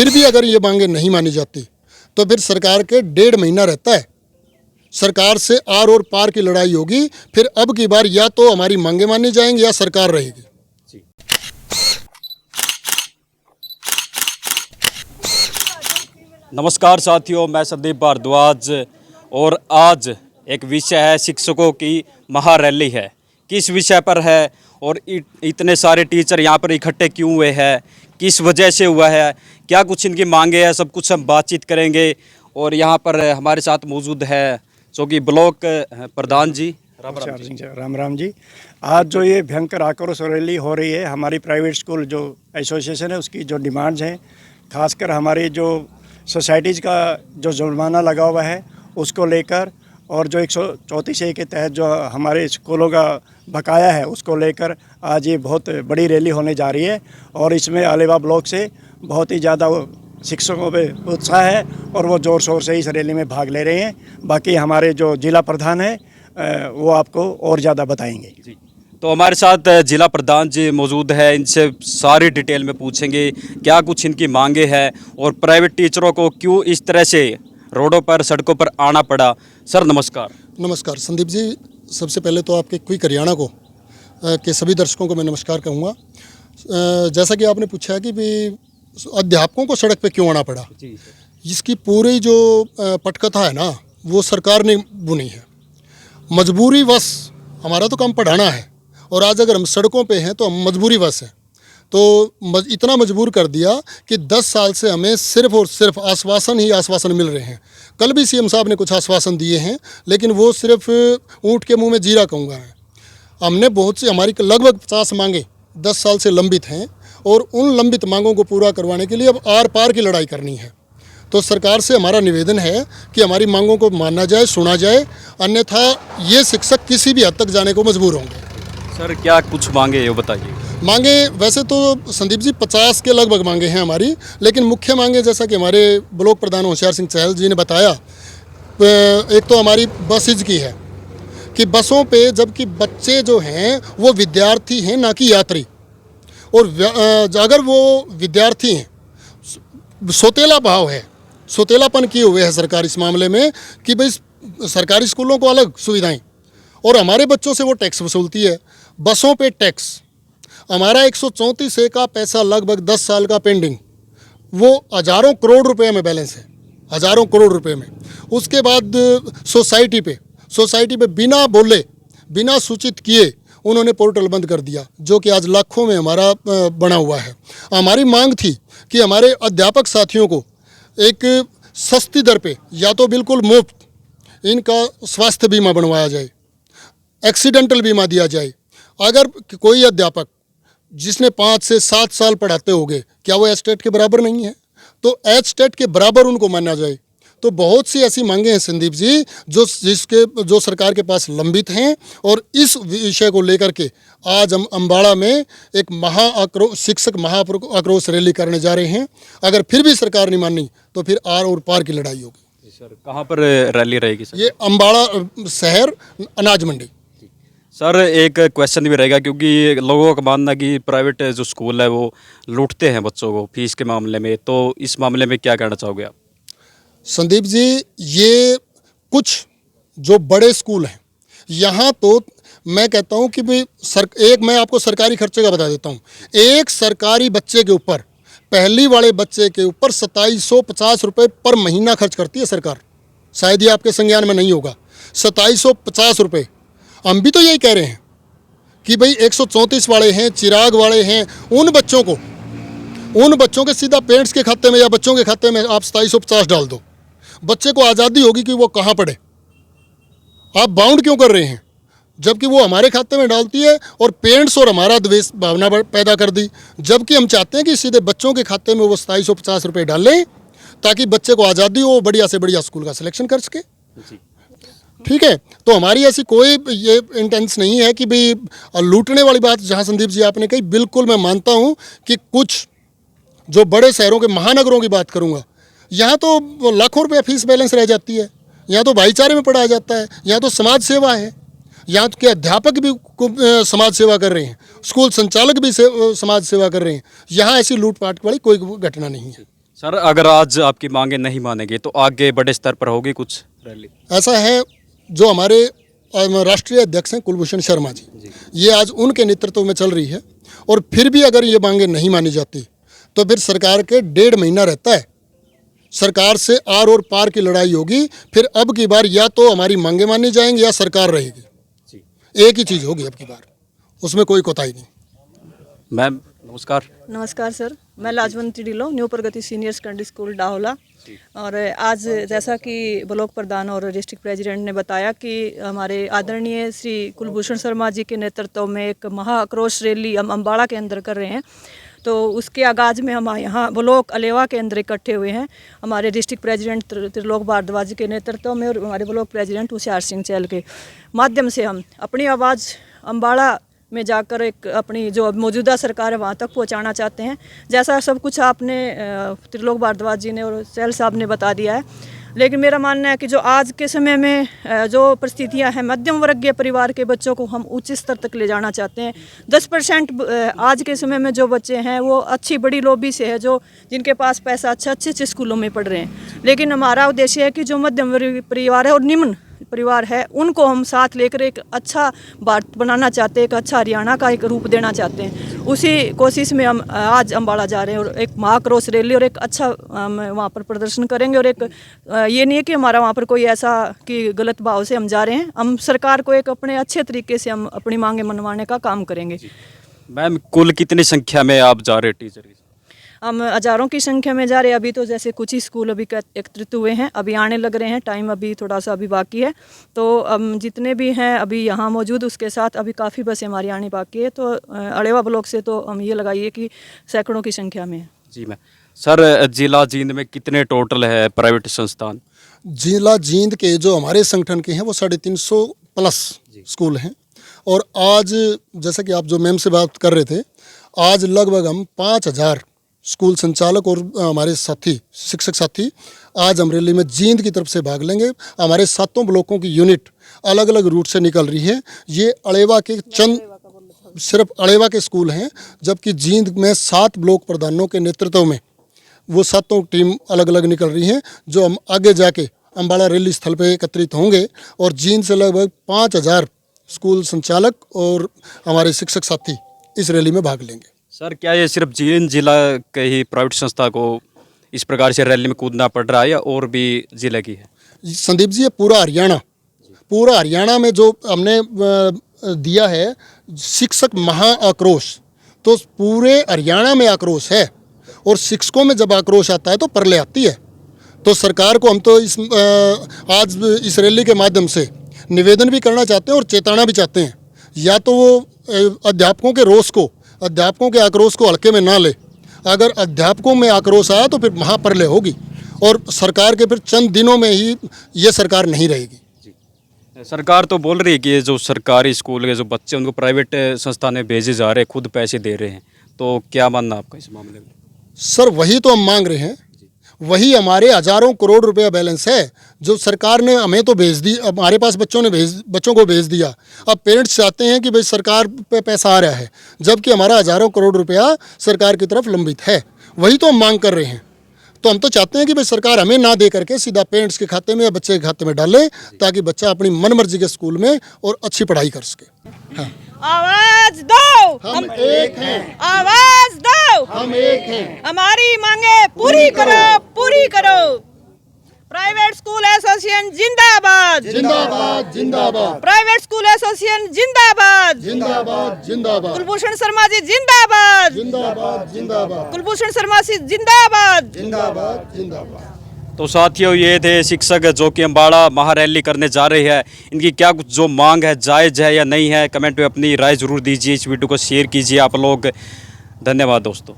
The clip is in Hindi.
फिर भी अगर ये मांगे नहीं मानी जाती तो फिर सरकार के 1.5 महीना रहता है, सरकार से आर और पार की लड़ाई होगी। फिर अब की बार या तो हमारी मांगे मानी जाएंगी या सरकार रहेगी। नमस्कार साथियों, मैं संदीप भारद्वाज और आज एक विषय है शिक्षकों की महारैली है। किस विषय पर है और इतने सारे टीचर यहाँ पर इकट्ठे क्यों हुए हैं, किस वजह से हुआ है, क्या कुछ इनकी मांगे हैं, सब कुछ हम बातचीत करेंगे। और यहाँ पर हमारे साथ मौजूद है जो कि ब्लॉक प्रधान जी राम राम जी। आज जो ये भयंकर आक्रोश रैली हो रही है, हमारी प्राइवेट स्कूल जो एसोसिएशन है उसकी जो डिमांड्स हैं, खासकर हमारी जो सोसाइटीज़ का जो जुर्माना लगा हुआ है उसको लेकर, और जो 134A के तहत जो हमारे स्कूलों का बकाया है उसको लेकर आज ये बहुत बड़ी रैली होने जा रही है। और इसमें अलीबाग ब्लॉक से बहुत ही ज़्यादा शिक्षकों पे उत्साह है और वो ज़ोर शोर से इस रैली में भाग ले रहे हैं। बाकी हमारे जो जिला प्रधान है वो आपको और ज़्यादा बताएंगे जी। तो हमारे साथ जिला प्रधान जी मौजूद है, इनसे सारी डिटेल में पूछेंगे क्या कुछ इनकी मांगे हैं और प्राइवेट टीचरों को क्यों इस तरह से रोडों पर सड़कों पर आना पड़ा। सर नमस्कार। नमस्कार संदीप जी, सबसे पहले तो आपके क्विक हरियाणा को के सभी दर्शकों को मैं नमस्कार कहूँगा। जैसा कि आपने पूछा है कि भाई अध्यापकों को सड़क पे क्यों आना पड़ा, इसकी पूरी जो पटकथा है ना वो सरकार ने बुनी है। मजबूरी वश हमारा तो काम पढ़ाना है और आज अगर हम सड़कों पे हैं तो हम मजबूरी वश हैं। तो इतना मजबूर कर दिया कि 10 साल से हमें सिर्फ और सिर्फ आश्वासन ही आश्वासन मिल रहे हैं। कल भी सीएम साहब ने कुछ आश्वासन दिए हैं लेकिन वो सिर्फ ऊँट के मुंह में जीरा कहूँगा है। हमने बहुत सी हमारी लगभग 50 मांगे 10 साल से लंबित हैं और उन लंबित मांगों को पूरा करवाने के लिए अब आर पार की लड़ाई करनी है। तो सरकार से हमारा निवेदन है कि हमारी मांगों को माना जाए, सुना जाए, अन्यथा ये शिक्षक किसी भी हद तक जाने को मजबूर होंगे। सर क्या कुछ मांगे ये बताइए। मांगे वैसे तो संदीप जी 50 के लगभग मांगे हैं हमारी, लेकिन मुख्य मांगे जैसा कि हमारे ब्लॉक प्रधान होशियार सिंह चहल जी ने बताया, एक तो हमारी बसेज की है कि बसों पे जबकि बच्चे जो हैं वो विद्यार्थी हैं ना कि यात्री, और अगर वो विद्यार्थी हैं, सौतेला भाव है, सौतेलापन किए हुए है सरकार इस मामले में कि भाई सरकारी स्कूलों को अलग सुविधाएं और हमारे बच्चों से वो टैक्स वसूलती है। बसों पे टैक्स हमारा 134A का पैसा लगभग 10 साल का पेंडिंग, वो हज़ारों करोड़ रुपए में बैलेंस है, हज़ारों करोड़ रुपए में। उसके बाद सोसाइटी पे बिना बोले, बिना सूचित किए उन्होंने पोर्टल बंद कर दिया, जो कि आज लाखों में हमारा बना हुआ है। हमारी मांग थी कि हमारे अध्यापक साथियों को एक सस्ती दर पे या तो बिल्कुल मुफ्त इनका स्वास्थ्य बीमा बनवाया जाए, एक्सीडेंटल बीमा दिया जाए। अगर कोई अध्यापक जिसने 5 से 7 साल पढ़ाते होंगे, क्या वो एस्टेट के बराबर नहीं है? तो एस्टेट के बराबर उनको माना जाए। तो बहुत सी ऐसी मांगे हैं संदीप जी जो सरकार के पास लंबित हैं और इस विषय को लेकर के आज हम अम्बाड़ा में एक शिक्षक आक्रोश रैली करने जा रहे हैं। अगर फिर भी सरकार नहीं मानी तो फिर आर और पार की लड़ाई होगी। सर कहाँ पर रैली रहेगी सर? ये अम्बाड़ा शहर अनाज मंडी। सर एक क्वेश्चन भी रहेगा क्योंकि लोगों का मानना कि प्राइवेट जो स्कूल है वो लूटते हैं बच्चों को फीस के मामले में, तो इस मामले में क्या कहना चाहोगे आप? संदीप जी, ये कुछ जो बड़े स्कूल हैं यहाँ तो मैं कहता हूँ कि भाई एक मैं आपको सरकारी खर्चे का बता देता हूँ। एक सरकारी बच्चे के ऊपर, पहली वाले बच्चे के ऊपर 2750 रुपये पर महीना खर्च करती है सरकार। शायद ये आपके संज्ञान में नहीं होगा, 2750 रुपये। हम भी तो यही कह रहे हैं कि भाई 134 वाले हैं, चिराग वाले हैं, उन बच्चों के सीधा पेरेंट्स के खाते में या बच्चों के खाते में आप 2750 डाल दो। बच्चे को आज़ादी होगी कि वो कहाँ पढ़े। आप बाउंड क्यों कर रहे हैं? जबकि वो हमारे खाते में डालती है और पेरेंट्स और हमारा द्वेष भावना पैदा कर दी। जबकि हम चाहते हैं कि सीधे बच्चों के खाते में वो 2750 रुपये डालें ताकि बच्चे को आज़ादी हो, बढ़िया से बढ़िया स्कूल का सिलेक्शन कर सके। ठीक है, तो हमारी ऐसी कोई ये इंटेंस नहीं है कि भाई लूटने वाली बात जहाँ संदीप जी आपने कही, बिल्कुल मैं मानता हूँ कि कुछ जो बड़े शहरों के महानगरों की बात करूँगा, यहाँ तो लाखों रुपये फीस बैलेंस रह जाती है। यहाँ तो भाईचारे में पढ़ाया जाता है, यहाँ तो समाज सेवा है, यहाँ के अध्यापक भी समाज सेवा कर रहे हैं, स्कूल संचालक भी समाज सेवा कर रहे हैं। यहाँ ऐसी लूटपाट वाली कोई घटना नहीं है। सर अगर आज आपकी मांगे नहीं मानेंगे तो आगे बड़े स्तर पर होगी कुछ रैली? ऐसा है, जो हमारे राष्ट्रीय अध्यक्ष हैं कुलभूषण शर्मा जी, ये आज उनके नेतृत्व में चल रही है। और फिर भी अगर ये मांगे नहीं मानी जाती तो फिर सरकार के 1.5 महीना रहता है, सरकार से आर और पार की लड़ाई होगी। फिर अब की बार या तो हमारी मांगे मानी जाएंगी या सरकार रहेगी, एक ही चीज़ होगी अब की बार, उसमें कोई कोताही नहीं। मैम नमस्कार। नमस्कार सर, मैं लाजवंती ढिल्लो, न्यू प्रगति सीनियर सेकेंडरी स्कूल डाहोला। और आज जैसा कि ब्लॉक प्रधान और डिस्ट्रिक्ट प्रेसिडेंट ने बताया कि हमारे आदरणीय श्री कुलभूषण शर्मा जी के नेतृत्व में एक महाआक्रोश रैली हम अम्बाड़ा के अंदर कर रहे हैं। तो उसके आगाज़ में हम यहाँ ब्लॉक अलेवा के अंदर इकट्ठे हुए हैं, हमारे डिस्ट्रिक्ट प्रेसिडेंट त्रिलोक भारद्वाज के नेतृत्व में और हमारे ब्लॉक प्रेसिडेंट होशियार सिंह चहल के माध्यम से हम अपनी आवाज़ अम्बाड़ा में जाकर एक अपनी जो मौजूदा सरकार है वहाँ तक पहुँचाना चाहते हैं। जैसा सब कुछ आपने त्रिलोक भारद्वाज जी ने और चहल साहब ने बता दिया है, लेकिन मेरा मानना है कि जो आज के समय में जो परिस्थितियां हैं, मध्यम वर्गीय परिवार के बच्चों को हम उच्च स्तर तक ले जाना चाहते हैं। 10% आज के समय में जो बच्चे हैं वो अच्छी बड़ी लॉबी से है, जो जिनके पास पैसा अच्छे स्कूलों में पढ़ रहे हैं। लेकिन हमारा उद्देश्य है कि जो मध्यम वर्गीय परिवार है और निम्न परिवार है, उनको हम साथ लेकर एक अच्छा भारत बनाना चाहते हैं, एक अच्छा हरियाणा का एक रूप देना चाहते हैं। उसी कोशिश में हम आज अम्बाड़ा जा रहे हैं और एक महाक्रोश रैली और एक अच्छा वहाँ पर प्रदर्शन करेंगे। और एक ये नहीं है कि हमारा वहाँ पर कोई ऐसा कि गलत भाव से हम जा रहे हैं, हम सरकार को एक अपने अच्छे तरीके से हम अपनी मांगे मनवाने का काम करेंगे। मैम कुल कितनी संख्या में आप जा रहे टीचर की? हम हज़ारों की संख्या में जा रहे हैं। अभी तो जैसे कुछ ही स्कूल अभी एकत्रित हुए हैं, अभी आने लग रहे हैं, टाइम अभी थोड़ा सा अभी बाकी है। तो हम जितने भी हैं अभी यहाँ मौजूद, उसके साथ अभी काफ़ी बसें हमारी आनी बाकी है। तो अलेवा ब्लॉक से तो हम ये लगाइए कि सैकड़ों की संख्या में है। जी मैम। सर जिला जींद में कितने टोटल है प्राइवेट संस्थान? जिला जींद के जो हमारे संगठन के हैं वो 350 प्लस स्कूल हैं। और आज जैसा कि आप जो मैम से बात कर रहे थे, आज लगभग हम 5000 स्कूल संचालक और हमारे साथी शिक्षक साथी आज अमरेली में जींद की तरफ से भाग लेंगे। हमारे 7 ब्लॉकों की यूनिट अलग अलग रूट से निकल रही है। ये अलेवा के सिर्फ अलेवा के स्कूल हैं, जबकि जींद में 7 ब्लॉक प्रधानों के नेतृत्व में वो 7 टीम अलग अलग निकल रही हैं, जो हम आगे जाके अम्बाड़ा रैली स्थल पर एकत्रित होंगे। और जींद से लगभग 5000 स्कूल संचालक और हमारे शिक्षक साथी इस रैली में भाग लेंगे। सर क्या ये सिर्फ जींद जिला के ही प्राइवेट संस्था को इस प्रकार से रैली में कूदना पड़ रहा है या और भी जिले की है? संदीप जी, ये पूरा हरियाणा में जो हमने दिया है शिक्षक महाआक्रोश, तो पूरे हरियाणा में आक्रोश है। और शिक्षकों में जब आक्रोश आता है तो परले आती है। तो सरकार को हम तो आज इस रैली के माध्यम से निवेदन भी करना चाहते हैं और चेताना भी चाहते हैं, या तो वो अध्यापकों के रोष को, अध्यापकों के आक्रोश को हल्के में ना ले। अगर अध्यापकों में आक्रोश आया तो फिर महाप्रलय होगी और सरकार के फिर चंद दिनों में ही ये सरकार नहीं रहेगी। सरकार तो बोल रही है कि ये जो सरकारी स्कूल के जो बच्चे उनको प्राइवेट संस्था में भेजे जा रहे हैं, खुद पैसे दे रहे हैं, तो क्या मानना आपका इस मामले में? सर वही तो हम मांग रहे हैं, वही हमारे हज़ारों करोड़ रुपया बैलेंस है जो सरकार ने हमें तो भेज दी, अब हमारे पास बच्चों को भेज दिया। अब पेरेंट्स चाहते हैं कि भाई सरकार पे पैसा आ रहा है, जबकि हमारा हज़ारों करोड़ रुपया सरकार की तरफ लंबित है। वही तो हम मांग कर रहे हैं। तो हम तो चाहते हैं कि भाई सरकार हमें ना दे करके सीधा पेरेंट्स के खाते में या बच्चे के खाते में डाले, ताकि बच्चा अपनी मनमर्जी के स्कूल में और अच्छी पढ़ाई कर सके। हाँ। आवाज दो, हम एक हैं। आवाज दो, हम एक हैं। हमारी मांगे पूरी करो, पूरी करो। प्राइवेट स्कूल एसोसिएशन जिंदाबाद, जिंदाबाद जिंदाबाद। प्राइवेट स्कूल एसोसिएशन जिंदाबाद, जिंदाबाद जिंदाबाद। कुलभूषण शर्मा जी जिंदाबाद, जिंदाबाद जिंदाबाद। कुलभूषण शर्मा जी जिंदाबाद, जिंदाबाद जिंदाबाद। तो साथियों ये थे शिक्षक जो कि अम्बाड़ा महारैली करने जा रहे हैं। इनकी क्या कुछ जो मांग है जायज़ है या नहीं है, कमेंट में अपनी राय ज़रूर दीजिए। इस वीडियो को शेयर कीजिए आप लोग। धन्यवाद दोस्तों।